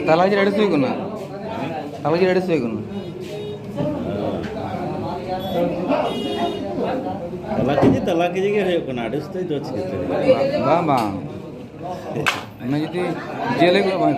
তালা হচ্ছে রেডি শুয়ে না, তালা হচ্ছে রেডি শুয়ে না। ᱛᱟᱞᱟ ᱠᱮᱡᱤ ᱜᱮ ᱦᱩᱭᱩᱜ ᱠᱟᱱᱟ ᱟᱹᱰᱤ ᱩᱥᱛᱟᱹᱭ ᱫᱚ ᱪᱤᱠᱟᱹᱛᱮ ᱵᱟᱝ ᱵᱟᱝ ᱚᱱᱟ ᱡᱩᱫᱤ ᱡᱮᱞᱮ ᱠᱚ ᱵᱟᱝ